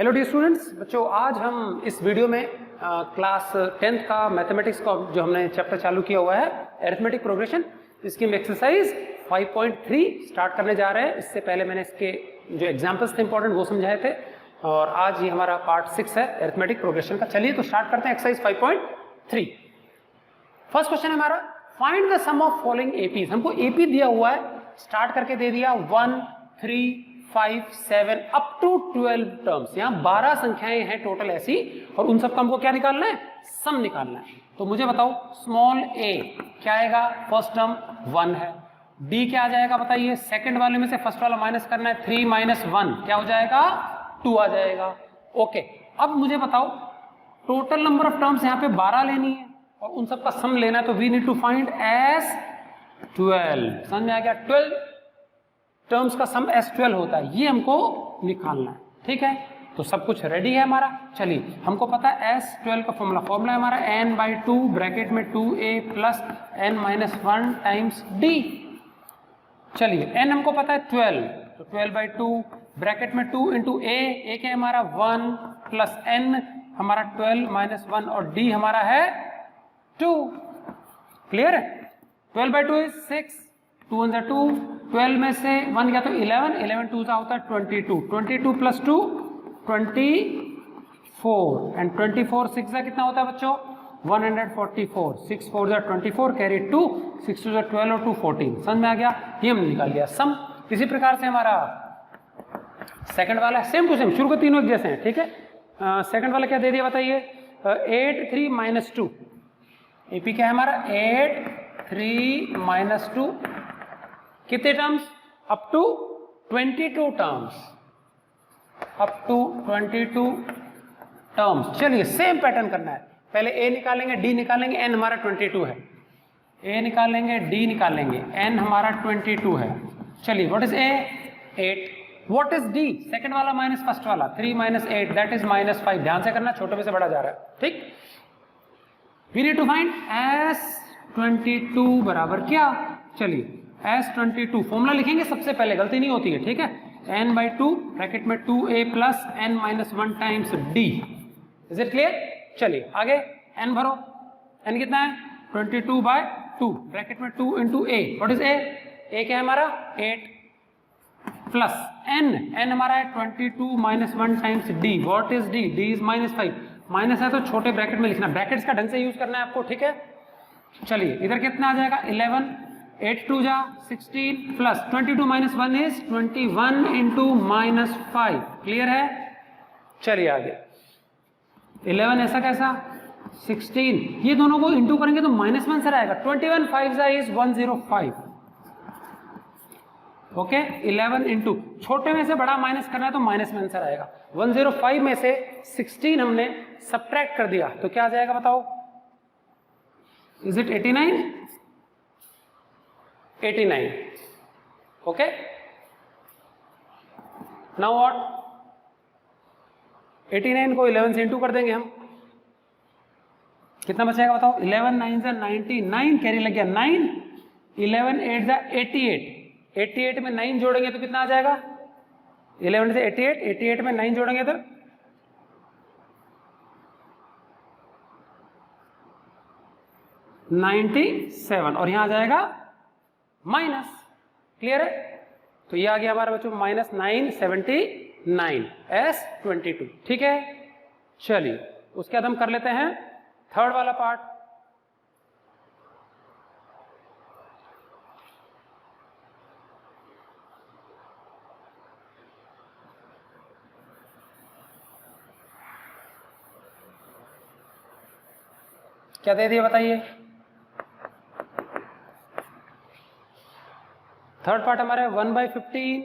Hello dear students, बच्चों आज हम इस वीडियो में क्लास 10th का मैथमेटिक्स का जो हमने चैप्टर चालू किया हुआ है अरिथमेटिक प्रोग्रेशन, इसकी हम एक्सरसाइज 5.3 स्टार्ट करने जा रहे हैं। इससे पहले मैंने इसके जो एग्जाम्पल्स थे इंपॉर्टेंट वो समझाए थे और आज ये हमारा पार्ट 6 है अरिथमेटिक प्रोग्रेशन का। चलिए तो स्टार्ट करते हैं एक्सरसाइज 5.3। फर्स्ट क्वेश्चन है हमारा, find the sum of following APs. हमको एपी दिया हुआ है, स्टार्ट करके दे दिया 1, 3, 5, 7 अप टू 12 टर्म्स। यहाँ 12 संख्याएं हैं टोटल ऐसी, और उन सबका हमको क्या निकालना है, सम निकालना है। तो मुझे बताओ स्मॉल a क्या आएगा, फर्स्ट टर्म 1 है। d क्या आ जाएगा बताइए, सेकंड वाले में से फर्स्ट वाला माइनस करना है, 3 - 1 क्या हो जाएगा, 2 आ जाएगा। ओके, अब मुझे बताओ टोटल नंबर ऑफ टर्म्स यहाँ पे 12 लेनी है और उन सबका सम लेना है, तो we need to find S 12। समझ में आ गया, 12 टर्म्स का सम S12 होता है, ये हमको निकालना है। ठीक है, तो सब कुछ रेडी है हमारा। चलिए, हमको पता है S12 का फॉर्मूला है हमारा n/2 ब्रैकेट में 2a plus n-1 times d। चलिए, n हमको पता है 12, तो 12/2 ब्रैकेट में 2 इंटू a क्या है हमारा 1 प्लस n हमारा 12 - 1 और d हमारा है 2। क्लियर है, 12/2 इज 6, 2 1 2, 12 में से 1 गया तो 11, 11 2 का होता है 22, 22 प्लस 2 24 एंड 24 6 का कितना होता है बच्चों 144, 6 4 24 कैरी 2, 6 2 12 और 2 14। समझ में आ गया, ये हमने निकाल लिया सम। इसी प्रकार से हमारा सेकंड वाला सेम टू सेम, शुरू के तीनों एक जैसे हैं। ठीक है, सेकंड वाला क्या दे दिया बताइए, 8 3 - 2। एपी क्या है हमारा 8 3 - 2, कितने terms, up to 22 terms, up to 22 terms. चलिए सेम पैटर्न करना है, पहले a निकालेंगे, d निकालेंगे, n हमारा 22 है, a निकालेंगे, d निकालेंगे, n हमारा 22 है। चलिए, what is a 8, what is d second वाला माइनस फर्स्ट वाला 3 - 8 दैट इज -5। ध्यान से करना, छोटे में से बड़ा जा रहा है। ठीक, we need to find S22 बराबर क्या। चलिए S22 फॉर्मूला लिखेंगे सबसे पहले, गलती नहीं होती है। ठीक है, n/2 ब्रैकेट में 2a plus n-1 times d। Is it clear. चलिए आगे, n भरो, n कितना है 22/2 ब्रैकेट में 2 into a, what is a क्या है हमारा 8 प्लस n हमारा है 22 - 1 times d, what is d is -5। Minus है तो छोटे ब्रैकेट में लिखना, ब्रैकेट्स का ढंग से यूज करना है आपको। ठीक है, चलिए इधर कितना आ जाएगा 11, 8 2 जा 16 प्लस 22 - 1 इज 21 इंटू -5। क्लियर है, चलिए आगे 11 ऐसा कैसा 16, ये दोनों को इंटू करेंगे तो -1 से आएगा, 21 5 जा इज 105। ओके, 11 इंटू छोटे में से बड़ा माइनस करना है तो -1 से आएगा। 105 में से 16 हमने सब्ट्रैक्ट कर दिया तो क्या आ जाएगा बताओ, is it 89, 89। Okay, now what, 89 को 11 से इंटू कर देंगे हम, कितना बचेगा बताओ, 11 9 जा 99 कैरी लग गया 9, 11 8 जा 88, 88 में 9 जोड़ेंगे तो कितना आ जाएगा 11 से 88, 88 में 9 जोड़ेंगे तो 97 और यहां आ जाएगा माइनस। क्लियर है, तो ये आ गया हमारा बच्चों -979 S22। ठीक है, चलिए उसके बाद हम कर लेते हैं थर्ड वाला पार्ट। क्या दे दिया बताइए, थर्ड पार्ट हमारे 1/15,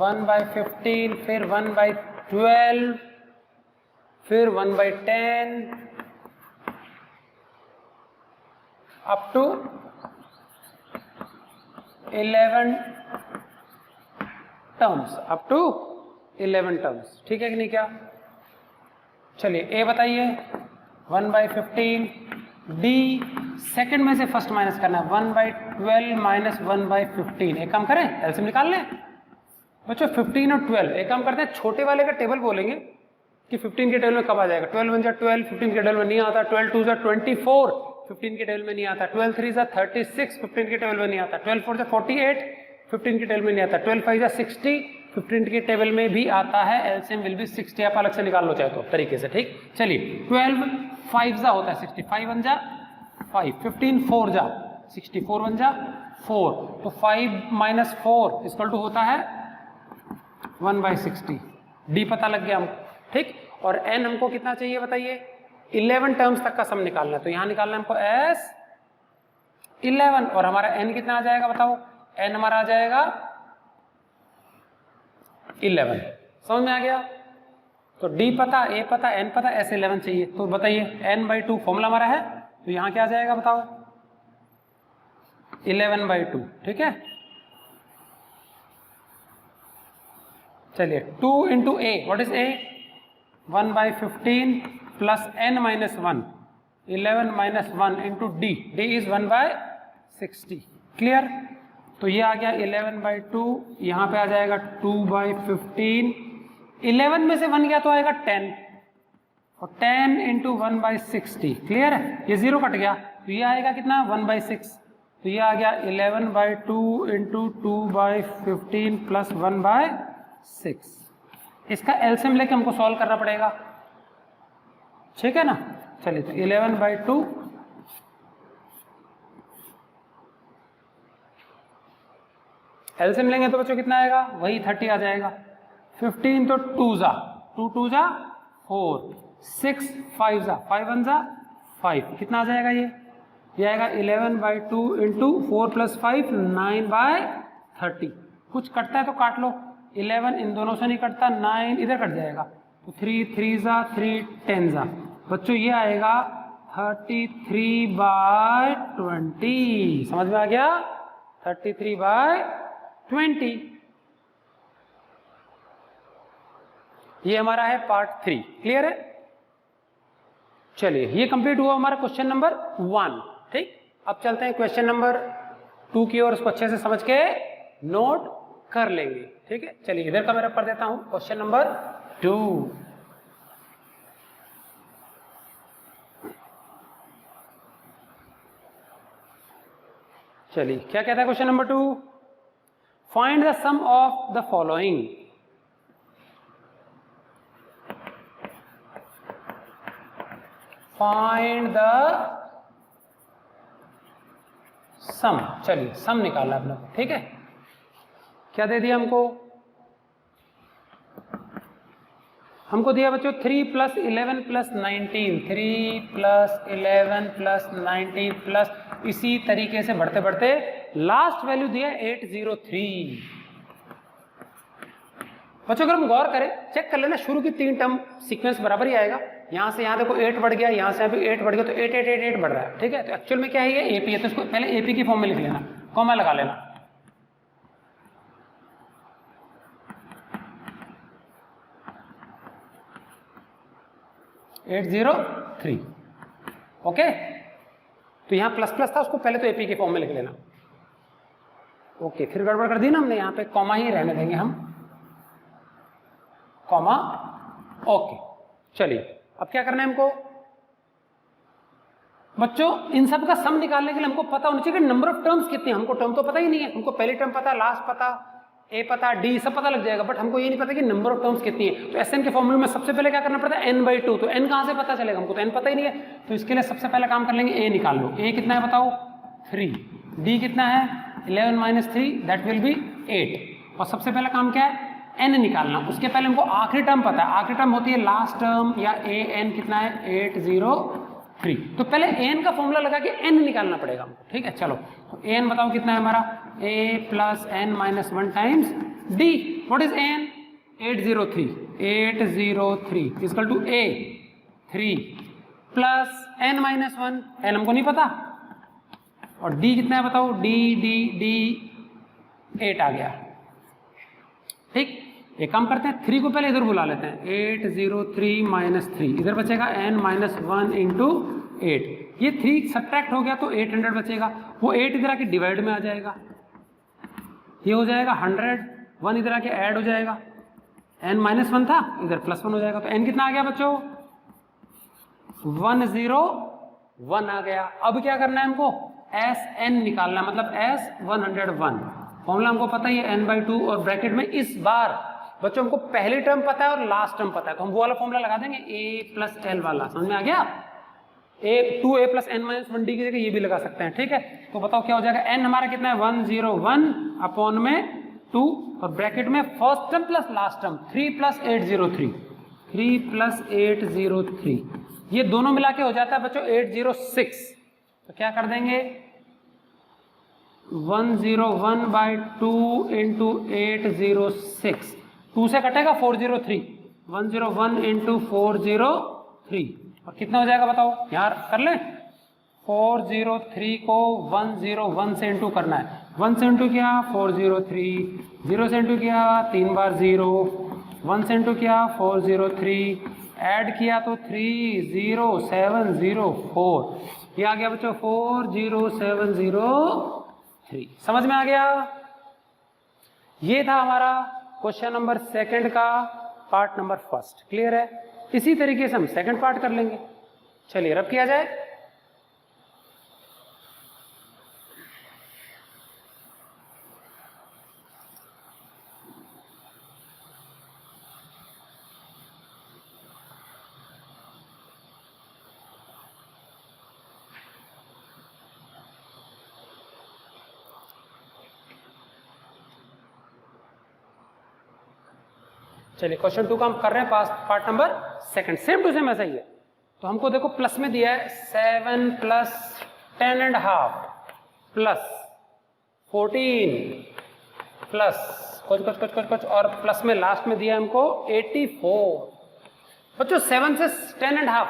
1/15 फिर 1/12 फिर 1/10 up to 11 terms, up to 11 terms. ठीक है कि नहीं क्या। चलिए a बताइए 1/15, d सेकंड में से फर्स्ट माइनस करना है 1/12 - 1/15। एक काम करें, एलसीएम निकाल लें, बच्चों 15 और 12, एक काम करते हैं छोटे वाले का टेबल बोलेंगे कि 15 के टेबल में कब आ जाएगा। 12 1 जा 12, 15 के टेबल में नहीं आता। 12 2 जा 24, 15 के टेबल में नहीं आता। 12 3 जा 36, 15 के टेबल में नहीं आता। 12 4 जा 48, 15 के टेबल में नहीं आता। 12 5 जा 60, 15 के टेबल में भी आता है। एलसीएम विल बी 60, आप अलग से निकाल लो चाहे तो तरीके से, ठीक। चलिए 12 5 जा होता है 60, 5 1 जा 5, 15 4 जा 60, 4 1 जा 4, तो 5 - 4 इक्वल टू होता है 1/60। डी पता लग गया हमको, ठीक। और एन हमको कितना चाहिए बताइए, 11 टर्म्स तक का सम निकालना है, तो यहां निकालना है हमको एस 11, और हमारा एन कितना आ जाएगा बताओ, एन हमारा आ जाएगा 11। समझ में आ गया। तो डी पता, ए पता, एन पता, एस 11 चाहिए, तो बताइए n/2 फॉर्मूला हमारा है, तो यहां क्या आ जाएगा बताओ, 11/2, ठीक है। चलिए 2 into A, what is a, 1/15 plus n - 1, 11 - 1 into D, D is 1/60, clear. तो ये आ गया 11/2, यहाँ पे आ जाएगा 2/15, 11 में से 1 गया तो आएगा 10, और 10 इंटू 1/60, क्लियर है। ये 0 कट गया, तो ये आएगा कितना 1/6, तो ये आ गया 11/2 इंटू 2/15 प्लस 1/6। इसका एलसीएम लेके हमको सॉल्व करना पड़ेगा, ठीक है ना। चलिए तो 11/2 एलसीएम लेंगे तो बच्चों कितना आएगा, वही 30 आ जाएगा। 15 तो 2 जा 2 जा 4, 6 5 जा 5 1 जा 5, कितना आ जाएगा ये आएगा 11/2 इंटू 4 + 5 9/30। कुछ कटता है तो काट लो, 11 इन दोनों से नहीं कटता, 9 इधर कट जाएगा, तो 3 3 जा 3 10 जा, बच्चों ये आएगा 33/20। समझ में आ गया, 33/20। ये हमारा है पार्ट 3, क्लियर है। चलिए ये कंप्लीट हुआ हमारा क्वेश्चन नंबर 1, ठीक। अब चलते हैं क्वेश्चन नंबर 2 की ओर, उसको अच्छे से समझ के नोट कर लेंगे, ठीक है। चलिए इधर का मैं रख कर देता हूं, क्वेश्चन नंबर 2। चलिए क्या कहता है question number 2, find the sum of the following. Find the sum, चलिए सम निकालना अपना, ठीक है। क्या दे दिया हमको दिया बच्चों 3 + 11 + 19, 3 + 11 + 19 प्लस इसी तरीके से बढ़ते बढ़ते लास्ट वैल्यू दिया 803। बच्चों अगर हम गौर करें, चेक कर लेना, शुरू की 3 टर्म सीक्वेंस बराबर ही आएगा। यहां से यहां देखो 8 बढ़ गया, यहां से अभी 8 बढ़ गया, तो 8 8 8 8 बढ़ रहा है, ठीक है। तो एक्चुअल में क्या है, ये एपी है, तो इसको पहले एपी की फॉर्म में लिख लेना, कॉमा लगा लेना। (803) ओके। तो यहां प्लस प्लस था, उसको पहले तो एपी के फॉर्म में लिख लेना। ओके, फिर गड़बड़ कर दी ना हमने, यहां पे कॉमा ही रहने देंगे हम, कॉमा। ओके चलिए अब क्या करना है हमको बच्चों, इन सब का सम निकालने के लिए हमको पता होना चाहिए कि नंबर ऑफ टर्म्स कितनी है। हमको टर्म तो पता ही नहीं है, हमको पहली टर्म पता, लास्ट पता, ए पता, डी सब पता लग जाएगा, बट हमको ये नहीं पता कि नंबर ऑफ टर्म्स कितनी है। तो एसएन के फॉर्मूले में सबसे पहले क्या करना पड़ता है, n/2। तो n कहां से पता चलेगा, हमको तो n पता ही नहीं है। तो इसके लिए सबसे पहले काम कर लेंगे, a निकाल लो। a कितना है बताओ, 3। d कितना है, 11 - 3 दैट विल बी 8। और सबसे पहला काम क्या है, n निकालना। उसके पहले हमको आखिरी टर्म पता है, आखिरी टर्म होती है लास्ट टर्म या an कितना है 803। तो पहले an का फॉर्मूला लगा के n निकालना पड़ेगा हमको, ठीक है। चलो तो an बताओ कितना है हमारा, a + n - 1 times d। What is an, 803 equal to a 3 plus n - 1, n हमको नहीं पता, और d कितना है बताओ, d 8 आ गया, ठीक। एक काम करते हैं, 3 को पहले इधर बुला लेते हैं, 803 - 3 इधर बचेगा n - 1 × 8। ये 3 सब्ट्रैक्ट हो गया तो 800 बचेगा, वो 8 इधर आके डिवाइड में आ जाएगा, ये हो जाएगा 100 1 इधर आके ऐड हो जाएगा, n -1 था इधर +1 हो जाएगा, तो n कितना आ गया बच्चों 101 आ गया। अब क्या करना है हमको Sn निकालना है, मतलब S101। फॉर्मूला हमको पता ही है n/2 और ब्रैकेट में इस बार बच्चों हमको पहली टर्म पता है और लास्ट टर्म पता है, तो हम वो वाला फॉर्मूला लगा देंगे a + l वाला। समझ में आ गया? 2a + n - 1d की जगह ये भी लगा सकते हैं, ठीक है। तो बताओ क्या हो जाएगा, n हमारा कितना है 101 अपॉन में 2 और ब्रैकेट में first term plus last term 3 + 803, 3 + 803, ये दोनों मिला के हो जाता है बच्चों 806। तो क्या कर देंगे 101/2 × 806, 2 से कटेगा 403, 101 × 403 और कितना हो जाएगा बताओ, यार कर ले 403 को 101 से इंटू करना है, 1 से इंटू किया 403, 0 से इंटू किया 3 बार 0, 1 से इंटू किया 403, ऐड किया तो 30704, ये आ गया बच्चों 40703। समझ में आ गया? ये था हमारा क्वेश्चन नंबर 2 का पार्ट नंबर 1। क्लियर है? इसी तरीके से हम सेकंड पार्ट कर लेंगे। चलिए रब किया जाए। चलिए क्वेश्चन 2 का हम कर रहे हैं part number 2, same to same ऐसा ही है। तो हमको देखो प्लस में दिया है 7 + 10.5 प्लस 14 प्लस कुछ और प्लस में लास्ट में दिया है हमको 84। बच्चों 7 से 10.5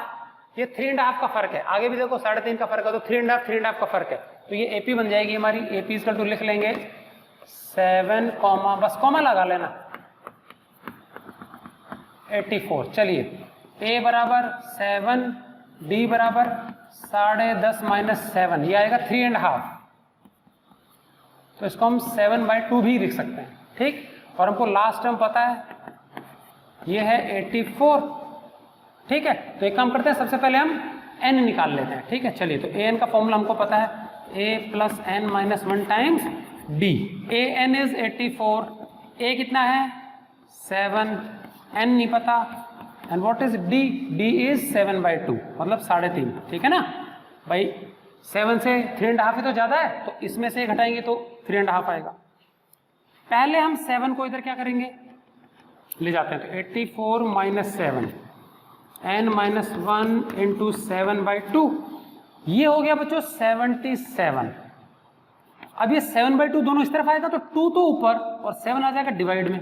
ये 3.5 का फर्क है, आगे भी देखो 3.5 का फर्क है, तो 3.5 का फर्क है, तो ये AP बन जाएगी हमारी। AP इसका टू लिख लेंगे 7, बस कॉमा लगा लेना 84। चलिए A बराबर 7, D बराबर 10.5 - 7, ये आएगा 3.5, तो इसको हम 7/2 भी लिख सकते हैं, ठीक। और हमको लास्ट टर्म पता है ये है 84, ठीक है। तो एक काम करते हैं, सबसे पहले हम n निकाल लेते हैं, ठीक है। चलिए तो an का फॉर्मूला हमको पता है a + n - 1 times d। an is 84, a कितना है 7, n नहीं पता, and what is d? d is 7/2 मतलब 3.5, ठीक है ना भाई। 7 से 3.5 ही तो ज्यादा है, तो इसमें से घटाएंगे तो 3.5 आएगा। पहले हम 7 को इधर क्या करेंगे, ले जाते हैं, तो 84 - 7 n - 1 × 7/2, ये हो गया बच्चों 77। अब ये 7/2 दोनों इस तरफ आएगा तो 2 तो ऊपर और 7 आ जाएगा डिवाइड में।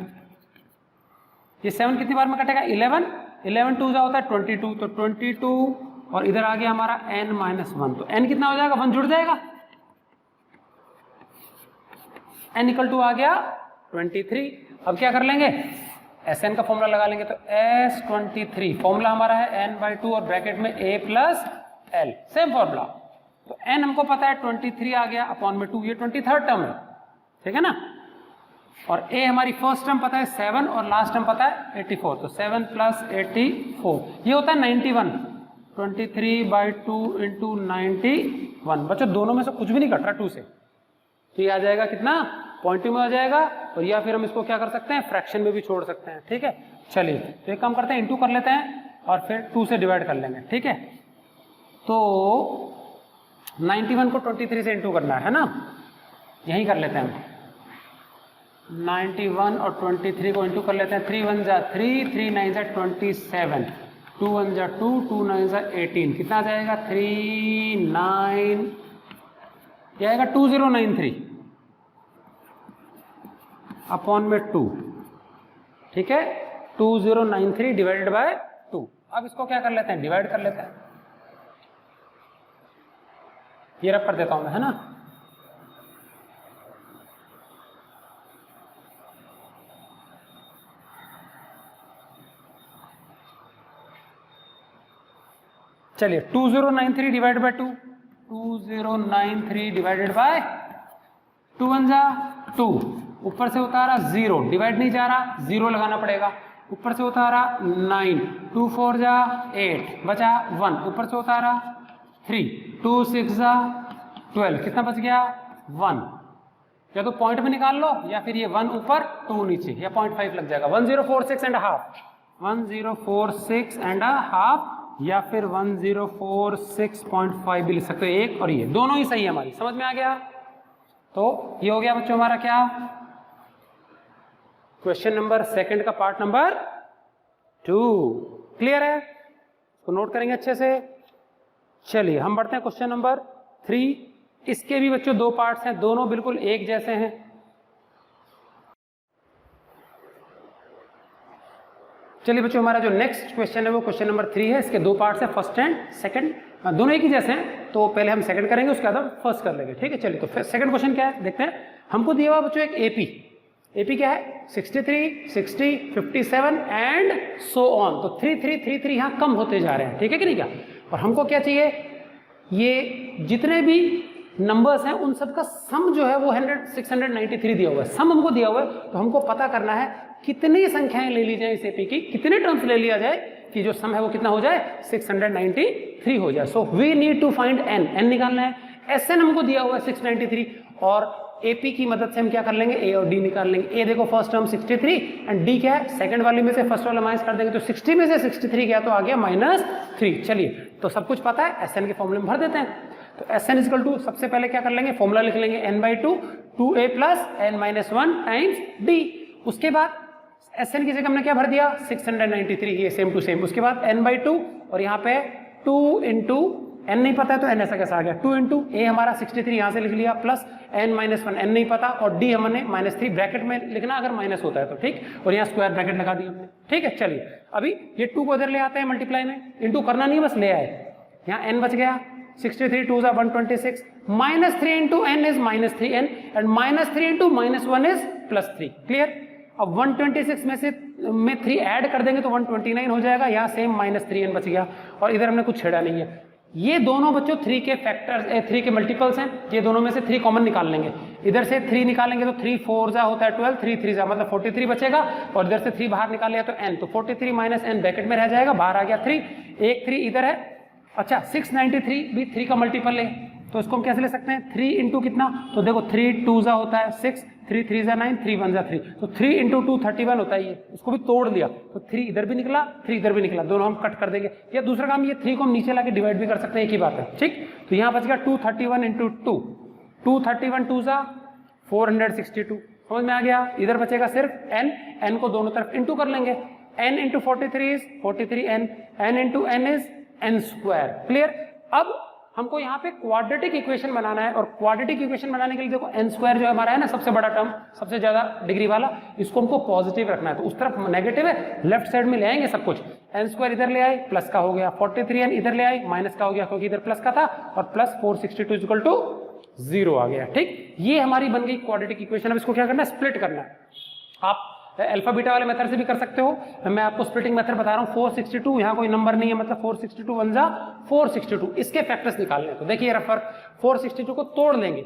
ये 7 कितनी बार में कटेगा 11, 11 2 होता है 22, तो 22 और इधर आ गया हमारा n - 1, तो n कितना हो जाएगा 1 जुड़ जाएगा, n = आ गया 23। अब क्या कर लेंगे Sn का फॉर्मूला लगा लेंगे, तो S23 फॉर्मूला हमारा है n/2 और ब्रैकेट में a + l, सेम फॉर्मूला। तो n हमको पता है 23 आ गया अपॉन में 2, ये 23rd टर्म है, ठीक है ना। और a हमारी फर्स्ट टर्म पता है 7 और लास्ट टर्म पता है 84, तो 7 + 84 ये होता है 91, 23/2 × 91। बच्चों दोनों में से कुछ भी नहीं कट रहा 2 से, तो ये आ जाएगा कितना पॉइंटिंग में आ जाएगा, और या फिर हम इसको क्या कर सकते हैं फ्रैक्शन में भी छोड़ सकते हैं, ठीक है। चलिए तो एक काम करते हैं, इंटू कर लेते हैं और फिर 2 से डिवाइड कर लेंगे, ठीक है। तो 91 को 23 से इंटू करना है ना, यही कर लेते हैं हम। 91 और 23 को इंटू कर लेते हैं, 3 1 जा 3, 3 9 जा 27, 2 1 जा 2, 2 9 जा 18, कितना आ जाएगा 39, ये आएगा 2093 अपॉन में 2, ठीक है। 2093 डिवाइडेड बाय 2। अब इसको क्या कर लेते हैं, डिवाइड कर लेते हैं, ये रब कर देता हूं मैं, है ना। चलिए 2093 डिवाइडेड बाय 2, 2093 डिवाइडेड बाय 2 1 जा 2, ऊपर से होता आ रहा 0, डिवाइड नहीं जा रहा, 0 लगाना पड़ेगा। ऊपर से होता आ रहा 9, 2 4 जा 8, बचा 1, ऊपर से होता आ रहा 3, 2 6 जा 12, कितना बच गया 1। या तो पॉइंट में निकाल लो या फिर ये 1 ऊपर 2 नीचे, या 0.5 लग जाएगा। 1046.5, 1046.5 या फिर 1046.5 भी लिख सकते हो, एक और ये दोनों ही सही है हमारी, समझ में आ गया। तो ये हो गया बच्चों हमारा क्या, क्वेश्चन नंबर सेकंड का पार्ट नंबर 2। क्लियर है, इसको नोट करेंगे अच्छे से। चलिए हम बढ़ते हैं क्वेश्चन नंबर 3। इसके भी बच्चों 2 पार्ट्स हैं, दोनों बिल्कुल एक जैसे हैं। चलिए बच्चों हमारा जो नेक्स्ट क्वेश्चन है वो क्वेश्चन नंबर 3 है। इसके 2 पार्ट्स हैं, फर्स्ट एंड सेकंड, दोनों एक ही जैसे हैं। तो पहले हम सेकंड करेंगे, उसके बाद हम फर्स्ट कर लेंगे, ठीक है। चलिए तो सेकंड क्वेश्चन क्या है देखते हैं। हमको दिया हुआ बच्चों एक एपी क्या है 63, 60, 57 एंड सो ऑन। तो 3 3 3 3 यहाँ कम होते जा रहे हैं, ठीक है कि नहीं क्या। और हमको क्या चाहिए, ये जितने भी नंबर्स हैं उन सब का सम जो है वो 693 दिया हुआ है, सम हमको दिया हुआ है। तो हमको पता करना है कितनी संख्याएं ले ली जाए इस एपी की, कितने टर्म्स ले लिया जाए कि जो सम है वो कितना हो जाए 693 हो जाए। So we need to find n निकालना है। एसएन हमको दिया हुआ है 693 और एपी की मदद से हम क्या कर लेंगे, ए और डी निकाल लेंगे। ए देखो फर्स्ट टर्म 63 एंड डी क्या है सेकंड वाली में से फर्स्ट वाला माइनस कर देंगे, तो 60 में से 63 गया तो आ गया -3। चलिए तो सब कुछ पता है, एसएन के फॉर्मूले में भर देते हैं। तो एसएन इक्वल टू सबसे पहले क्या कर लेंगे, फॉर्मूला लिख लेंगे n/2 2a plus n-1 times D. उसके बाद एसएन की जगह हमने क्या भर दिया 693, ये सेम टू सेम। उसके बाद n/2 और यहाँ पे 2 इंटू n नहीं पता है तो n ऐसा कैसा आ गया 2 इंटू ए हमारा 63 यहाँ से लिख लिया प्लस n-1 n नहीं पता और d हमने -3 ब्रैकेट में लिखना अगर माइनस होता है तो, ठीक। और यहाँ स्क्वायर ब्रैकेट लगा दिया हमने, ठीक है। चलिए अभी ये 2 को इधर ले आते हैं मल्टीप्लाई में, इंटू करना नहीं बस ले आए। यहाँ n बच गया 63 2 जा 126, -3 into n is -3n and -3 into -1 is +3। Clear. अब 126 में 3 ऐड कर देंगे तो 129 हो जाएगा। यहाँ सेम -3n बच गया और इधर हमने कुछ छेड़ा नहीं है। ये दोनों बच्चों 3 के फैक्टर्स 3 के मल्टीपल्स हैं। ये दोनों में से 3 कॉमन निकाल लेंगे। इधर से 3 निकालेंगे तो 3 4 जा होता है 12, 3 3 जा मतलब 43 बचेगा और इधर से 3 बाहर निकाल लिया तो n, तो 43 माइनस n ब्रैकेट में रह जाएगा, बाहर आ गया 3, एक 3 इधर है। अच्छा 693 भी 3 का मल्टीपल है तो इसको हम कैसे ले सकते हैं 3 इंटू कितना, तो देखो 3 2 जा होता है 6, 3 3 जा 9, 3 1 जा 3, तो 3 इंटू 2 31 होता है। ये इसको भी तोड़ लिया तो 3 इधर भी निकला 3 इधर भी निकला, दोनों हम कट कर देंगे। या दूसरा काम ये 3 को हम नीचे लाके डिवाइड भी कर सकते हैं, एक ही बात है, ठीक। तो यहाँ बच गया 231 इंटू 2, 231 2 जा 462, समझ में आ गया। इधर बचेगा सिर्फ n को दोनों तरफ इंटू कर लेंगे, n into 43 is 43n, n into n is n square. Clear. अब हमको यहाँ पे क्वाड्रेटिक इक्वेशन बनाना है और क्वाड्रेटिक इक्वेशन बनाने के लिए देखो n स्क्वायर जो हमारा है ना सबसे बड़ा टर्म, सबसे ज्यादा डिग्री वाला, इसको हमको पॉजिटिव रखना है। तो उस तरफ नेगेटिव है, लेफ्ट साइड में ले आएंगे सब कुछ। n स्क्वायर इधर ले आए प्लस का हो गया, 43n इधर ले आए माइनस का हो गया क्योंकि इधर प्लस का था और प्लस 462 इक्वल टू 0 आ गया, ठीक। ये हमारी बन गई क्वाड्रेटिक इक्वेशन। अब इसको क्या करना है, स्प्लिट करना है। आप अल्फा बीटा वाले मेथड से भी कर सकते हो, मैं आपको स्प्लिटिंग मेथड बता रहा हूँ। 462 यहाँ कोई नंबर नहीं है मतलब 462 1 जा 462, इसके फैक्टर्स निकालने। तो देखिए रफर 462 को तोड़ लेंगे,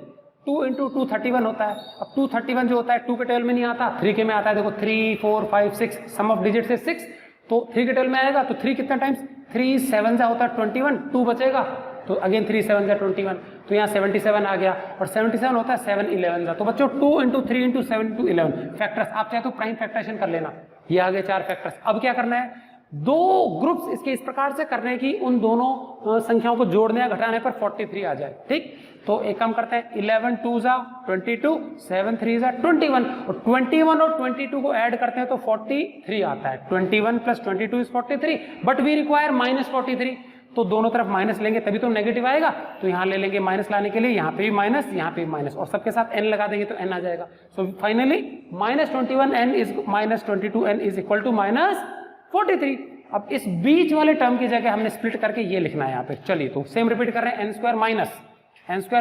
2 इंटू 2 31 होता है। अब 231 जो होता है 2 के टेबल में नहीं आता, 3 के में आता है। देखो 3 4 5 6 सम ऑफ डिजिट से 6, तो 3 के टेबल में आएगा तो 3 कितना टाइम्स 3 7 जा होता है 21, 2 बचेगा तो अगेन 3 7 जा 21, तो यहाँ 77 आ गया और 77 होता है 7 11 जा। तो बच्चों 2 इंटू 3 इंटू 7 इंटू 11 फैक्टर्स, आप चाहे तो प्राइम फैक्टराइजेशन कर लेना। ये आ गए 4 फैक्टर्स। अब क्या करना है, 2 ग्रुप्स इसके इस प्रकार से करने की उन दोनों संख्याओं को जोड़ने या घटाने पर 43 आ जाए, ठीक। तो एक काम करते हैं 11 2 जा 22, 7 3 जा 21 और 21 और 22 को ऐड करते हैं तो 43 आता है। 21 plus 22 is 43 but we require -43, तो दोनों तरफ माइनस लेंगे तभी तो नेगेटिव आएगा। तो यहाँ ले लेंगे माइनस लाने के लिए, यहाँ पे भी माइनस, यहाँ पे भी माइनस और सबके साथ n लगा देंगे तो n आ जाएगा। So finally -21n is -22n is equal to -43। अब इस बीच वाले टर्म की जगह हमने स्प्लिट करके ये लिखना है यहाँ पे। चलिए तो सेम रिपीट कर रहे हैं, n स्क्वायर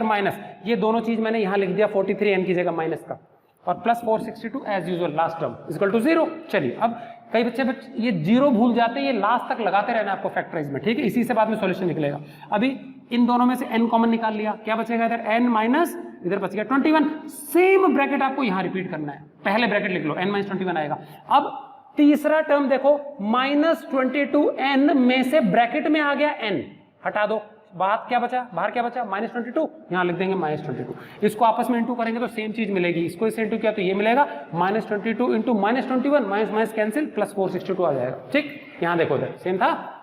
माइनस ये दोनों चीज मैंने यहाँ लिख दिया 43n की जगह माइनस का और plus 462 as usual last term equal to 0। चलिए अब कई बच्चे ये 0 भूल जाते हैं, ये लास्ट तक लगाते रहना आपको फैक्टराइज में, ठीक है। इसी से बाद में सॉल्यूशन निकलेगा। अभी इन दोनों में से n कॉमन निकाल लिया, क्या बचेगा इधर n माइनस इधर बच गया 21। सेम ब्रैकेट आपको यहां रिपीट करना है, पहले ब्रैकेट लिख लो, n-21 आएगा। अब तीसरा टर्म देखो, -22n में से ब्रैकेट में आ गया n, हटा दो, बाहर क्या बचा, -22, यहां लिख देंगे -22। इसको आपस में इंटू करेंगे तो सेम चीज मिलेगी, इसको इससे इंटू किया तो ये मिलेगा, -22 इंटू -21, माइनस कैंसिल, +462 आ जाएगा। ठीक, यहां देखो इधर सेम था।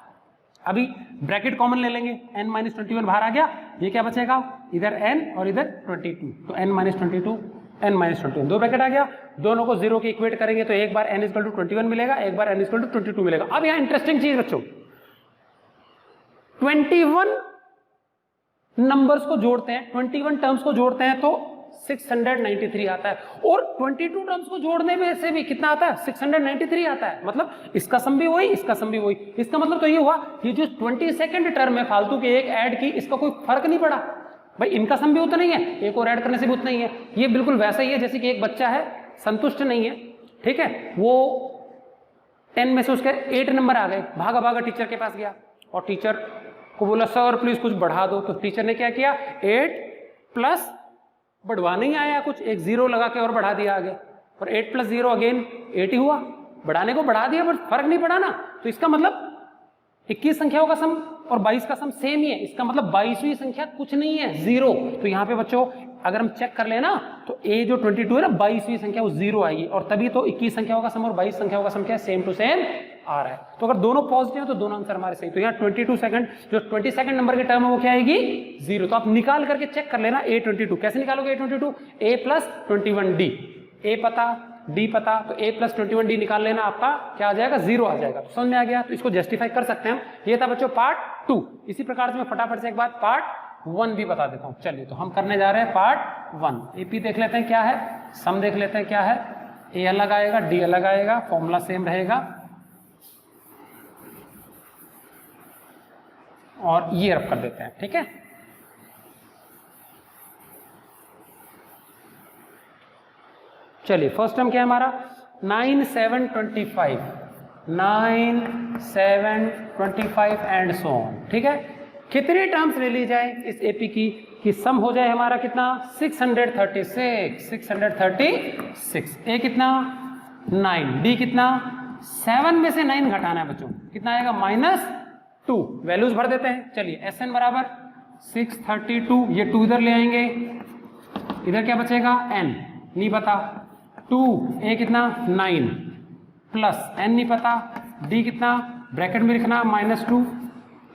अभी ब्रैकेट कॉमन ले लेंगे, n-21 बाहर आ गया, ये क्या बचेगा, इधर n और इधर 22, तो n-22 n-21 दो ब्रैकेट आ गया, दोनों को 0 के इक्वेट करेंगे तो एक बार n=21 मिलेगा, एक बार n=22 मिलेगा। अब यहां इंटरेस्टिंग चीज बच्चों, 21 नंबर्स को जोड़ते हैं, 21 टर्म्स को जोड़ते हैं तो 693 आता है, और 22 टर्म्स को जोड़ने में से भी कितना आता है, 693 आता है। मतलब इसका सम भी वही, इसका सम भी वही। इसका मतलब तो ये हुआ, ये जो 22nd टर्म है फालतू के एक ऐड की, इसका कोई फर्क नहीं पड़ा भाई, इनका सम भी उतना ही है, एक और ऐड करने से भी उतना ही है। ये बिल्कुल वैसा ही है जैसे कि एक बच्चा है, संतुष्ट नहीं है, ठीक है, वो 10 में से उसके 8 नंबर आ गए, भागा भागा टीचर के पास गया और टीचर को बोला सर प्लीज कुछ बढ़ा दो, तो टीचर ने क्या किया, 8 प्लस बढ़वा नहीं आया कुछ, एक 0 लगा के और बढ़ा दिया आगे, और 8 + 0 अगेन 8 ही हुआ, बढ़ाने को बढ़ा दिया पर फर्क नहीं पड़ा ना। तो इसका मतलब 21 संख्याओं का सम और 22 का सम सेम ही है, इसका मतलब 22वीं संख्या कुछ नहीं है, 0। तो यहाँ पे बच्चों अगर हम चेक कर लेना तो ए जो 22 है ना, 22वीं संख्या वो 0 आएगी, और तभी तो 21 संख्याओं का सम और 22 संख्याओं का सम क्या है, सेम टू सेम आ रहा है। तो अगर दोनों पॉजिटिव है तो दोनों आंसर हमारे सही। तो यहाँ 22nd नंबर के टर्म है वो क्या आएगी, 0। तो आप निकाल करके चेक कर लेना A22, कैसे निकालोगे A22, A + 21D, A पता D पता, तो A + 21D निकाल लेना, आपका क्या आ जाएगा, 0 आ जाएगा। तो समझ में आ गया, तो इसको जस्टिफाई कर सकते हैं हम। ये था बच्चों पार्ट 2। इसी प्रकार से मैं फटाफट से एक बात पार्ट 1 भी बता देता हूँ। चलिए तो हम करने जा रहे हैं पार्ट 1। AP देख लेते हैं क्या है, सम देख लेते हैं क्या है, A अलग आएगा, D अलग आएगा, फॉर्मूला सेम रहेगा, और ये रब कर देते हैं, ठीक है। चलिए फर्स्ट टर्म क्या है हमारा, 9 7 25, 9 7 25 एंड सो ऑन, ठीक है। कितनी टर्म्स ले ली जाए इस एपी की कि सम हो जाए हमारा कितना, 636। ए कितना 9, डी कितना 7 में से 9 घटाना है बच्चों, कितना आएगा -2, वैल्यूज भर देते हैं। चलिए SN बराबर 632, ये 2 इधर ले आएंगे, इधर क्या बचेगा n नहीं पता, 2 ए कितना 9 प्लस n नहीं पता, d कितना ब्रैकेट में लिखना -2,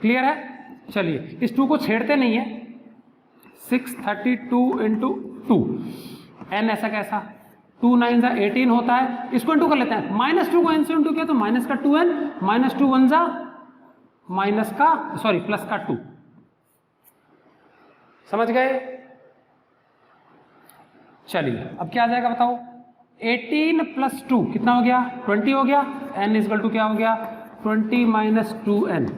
क्लियर है। चलिए इस 2 को छेड़ते नहीं है, 632 इंटू 2, n ऐसा कैसा, 2 9 जा 18 होता है, इसको इंटू कर लेते हैं, -2 को n से इंटू किया तो माइनस का 2n, -2 1 जा माइनस का सॉरी प्लस का 2, समझ गए। चलिए अब क्या आ जाएगा बताओ, 18 + 2 कितना हो गया, 20 हो गया, n = क्या हो गया 20 - 2n,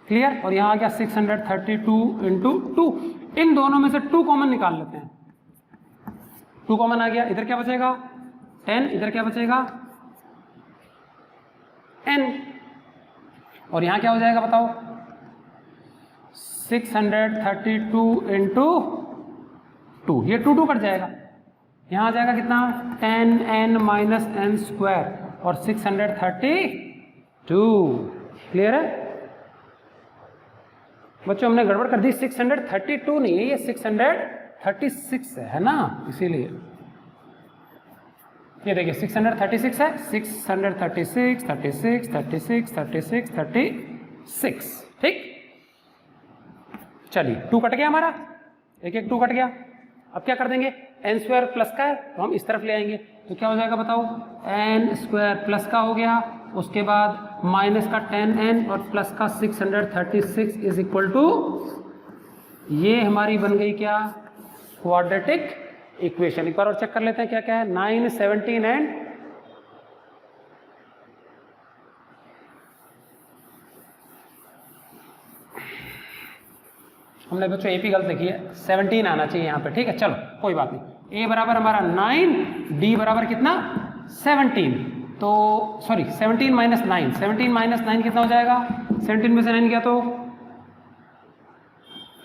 क्लियर। और यहां आ गया 632 इंटू 2, इन दोनों में से 2 कॉमन निकाल लेते हैं, 2 कॉमन आ गया, इधर क्या बचेगा 10, इधर क्या बचेगा n, और यहां क्या हो जाएगा बताओ 632 इंटू 2, ये 2 कट जाएगा, यहां आ जाएगा कितना 10n - n² और 632, क्लियर है बच्चों। हमने गड़बड़ कर दी, 632 नहीं है, ये 636 है ना, इसीलिए ये देखिए 636 है, 636 36 36 36 36, ठीक। चलिए 2 कट गया हमारा, एक 2 कट गया। अब क्या कर देंगे, n² प्लस का है तो हम इस तरफ ले आएंगे, तो क्या हो जाएगा बताओ, n² प्लस का हो गया, उसके बाद माइनस का 10n और प्लस का 636 इज इक्वल टू, ये हमारी बन गई क्या, क्वाड्रेटिक इक्वेशन। एक बार और चेक कर लेते हैं क्या क्या है, 9 17 एंड हमने बच्चों एपी गलत लिखी है, 17 आना चाहिए यहाँ पे, ठीक है। चलो कोई बात नहीं, a बराबर हमारा 9, d बराबर कितना 17, तो सॉरी 17 - 9, 17 - 9 कितना हो जाएगा, 17 में से 9 गया तो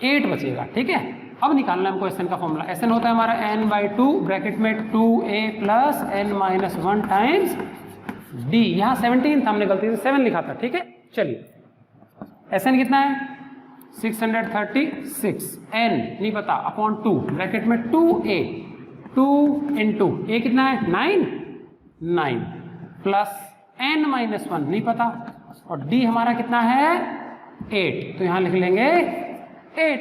8 बचेगा, ठीक है। अब निकालना है हमको Sn का फॉर्मूला। Sn होता है हमारा n/2 ब्रैकेट में 2a plus n-1 times d। यहाँ 17 था, हमने गलती से 7 लिखा था, ठीक है। चलिए Sn कितना है 636, n नहीं पता, अपॉन 2 ब्रैकेट में 2a, 2 इंटू a कितना है 9 प्लस n-1 नहीं पता, और d हमारा कितना है 8, तो यहाँ लिख लेंगे 8,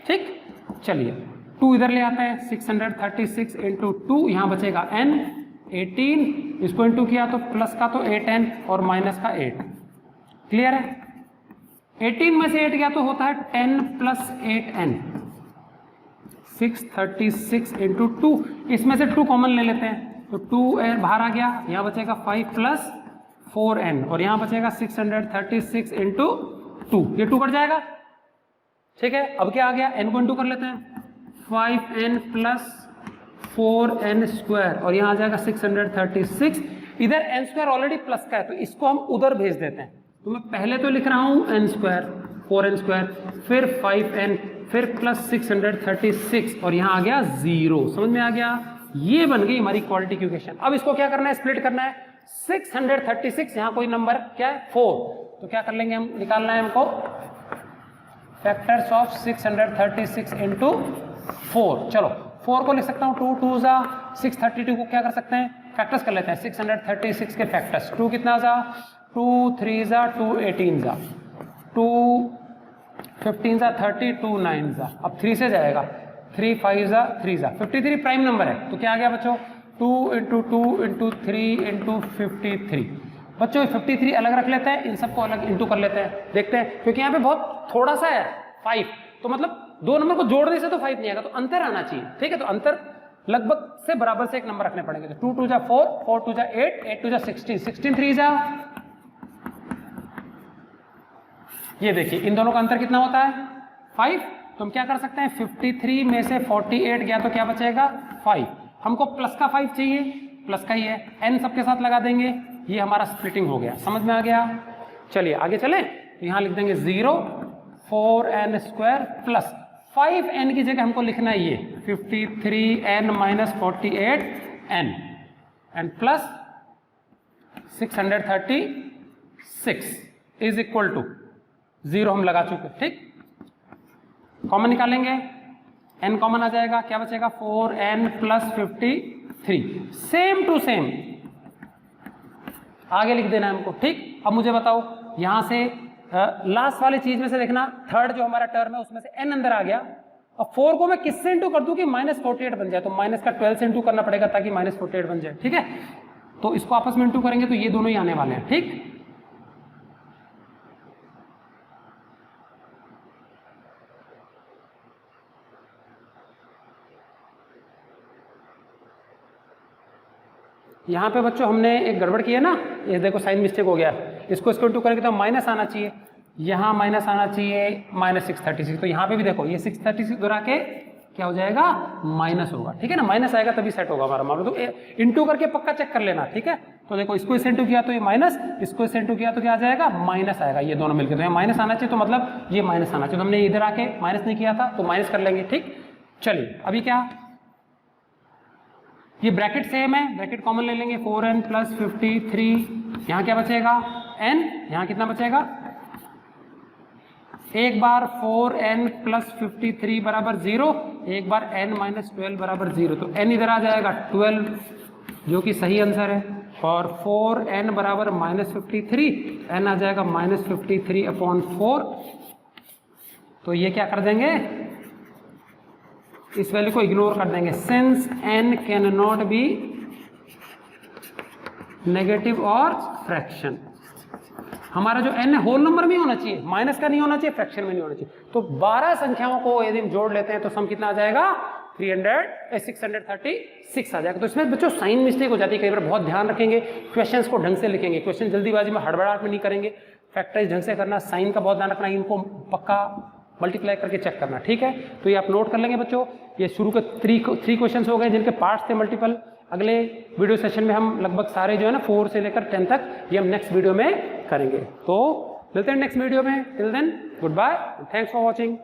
ठीक। चलिए 2 इधर ले आते हैं, 636 इंटू 2, यहाँ बचेगा n 18, इसको इंटू किया तो प्लस का तो 8n और माइनस का 8, क्लियर है। 18 में से 8 गया तो होता है 10 प्लस 8n, 636 इंटू 2, इसमें से 2 कॉमन ले लेते हैं तो 2 बाहर आ गया, यहाँ बचेगा 5 प्लस 4n और यहाँ बचेगा 636 इंटू 2, ये 2 कट जाएगा, ठीक है। अब क्या आ गया, n को इंटू कर लेते हैं, 5n प्लस 4n स्क्वायर और यहाँ आ जाएगा 636, इधर n स्क्वायर ऑलरेडी प्लस का है तो इसको हम उधर भेज देते हैं, तो मैं पहले तो लिख रहा हूँ n स्क्वायर 4n स्क्वायर, फिर 5n, फिर प्लस 636 और यहाँ आ गया 0, समझ में आ गया। ये बन गई हमारी क्वाड्रेटिक इक्वेशन। अब इसको क्या करना है, स्प्लिट करना है। 636 यहाँ कोई नंबर क्या है 4, तो क्या कर लेंगे हम, निकालना है हमको फैक्टर्स ऑफ 636 इंटू 4। चलो 4 को लिख सकता हूँ 2 2 जा 632 को क्या कर सकते हैं, फैक्टर्स कर लेते हैं। 636 के फैक्टर्स, 2 कितना जा 2 3 जा 2 18 जा 2 15 जा 30 2 9 जा, अब 3 से जाएगा 3 5 जा 3 जा 53 प्राइम नंबर है, तो क्या आ गया बच्चों 2 इंटू 2 इंटू 3 इंटू 53। बच्चों 53 अलग रख लेते हैं, इन सबको अलग इंटू कर लेते हैं, देखते हैं, क्योंकि यहाँ पे बहुत थोड़ा सा है 5, तो मतलब 2 नंबर को जोड़ने से तो 5 नहीं आएगा, तो अंतर आना चाहिए, ठीक है। तो अंतर लगभग से बराबर से एक नंबर रखने पड़ेंगे, तो 2 2 जा 4 4 2 जा 8 8 2 जा 16 16 3 जा, ये देखिए इन दोनों का अंतर कितना होता है 5, तो हम क्या कर सकते हैं 53 में से 48 गया तो क्या बचेगा 5, हमको प्लस का 5 चाहिए, प्लस का ही है, n सबके साथ लगा देंगे, ये हमारा स्प्लिटिंग हो गया, समझ में आ गया। चलिए आगे चलें, तो यहाँ लिख देंगे 0 4n स्क्वायर प्लस 5n की जगह हमको लिखना है ये 53n minus 48n and plus 636 is equal to 0 हम लगा चुके, ठीक। कॉमन निकालेंगे, n कॉमन आ जाएगा, क्या बचेगा 4n plus 53, same to same आगे लिख देना है हमको, ठीक। अब मुझे बताओ यहां से लास्ट वाली चीज में से देखना, थर्ड जो हमारा टर्म है उसमें से n अंदर आ गया, अब 4 को मैं किससे इंटू कर दूं कि -48 बन जाए, तो माइनस का 12 से इंटू करना पड़ेगा ताकि -48 बन जाए, ठीक है। तो इसको आपस में इंटू करेंगे तो ये दोनों ही आने वाले हैं, ठीक। यहाँ पे बच्चों हमने एक गड़बड़ की है ना, ये देखो साइन मिस्टेक हो गया, इसको इंटू करेंगे तो माइनस आना चाहिए, यहाँ माइनस आना चाहिए -636, तो यहाँ पे भी देखो ये 636 दोहरा के क्या हो जाएगा माइनस होगा, ठीक है ना, माइनस आएगा तभी सेट होगा हमारा मामला, तो इंटू करके पक्का चेक कर लेना, ठीक है। तो देखो इसको इससे इंटू किया तो ये माइनस, इसको इससे इंटू किया तो क्या आ जाएगा माइनस आएगा, ये दोनों मिलकर, तो यहाँ माइनस आना चाहिए, तो मतलब ये माइनस आना चाहिए, तो हमने इधर आके माइनस नहीं किया था तो माइनस कर लेंगे, ठीक। चलिए अभी क्या, ये ब्रैकेट सेम है, ब्रैकेट कॉमन ले लेंगे, 4n प्लस 53, यहाँ क्या बचेगा n, यहाँ कितना बचेगा, एक बार 4n प्लस 53 बराबर 0, एक बार n माइनस 12 बराबर 0, तो n इधर आ जाएगा 12 जो कि सही आंसर है, और 4n बराबर -53, n आ जाएगा -53 अपॉन 4, तो ये क्या कर देंगे, इस वैल्यू को इग्नोर कर देंगे, since n can not be negative और फ्रैक्शन, हमारा जो n है होल नंबर में होना चाहिए, माइनस का नहीं होना चाहिए, फ्रैक्शन में नहीं होना चाहिए, तो 12 संख्याओं को यदि हम जोड़ लेते हैं तो सम कितना आ जाएगा 636 आ जाएगा। तो इसमें बच्चों साइन मिस्टेक हो जाती है कई बार, बहुत ध्यान रखेंगे, क्वेश्चंस को ढंग से लिखेंगे, क्वेश्चन जल्दीबाजी में हड़बड़ाहट में नहीं करेंगे, फैक्टराइज ढंग से करना, साइन का बहुत ध्यान रखना, इनको पक्का मल्टीप्लाई करके चेक करना, ठीक है। तो ये आप नोट कर लेंगे बच्चों, ये शुरू के 3 क्वेश्चंस हो गए जिनके पार्ट्स थे मल्टीपल। अगले वीडियो सेशन में हम लगभग सारे जो है ना 4 से लेकर 10 तक ये हम नेक्स्ट वीडियो में करेंगे। तो मिलते हैं नेक्स्ट वीडियो में, till then good bye, thanks for watching.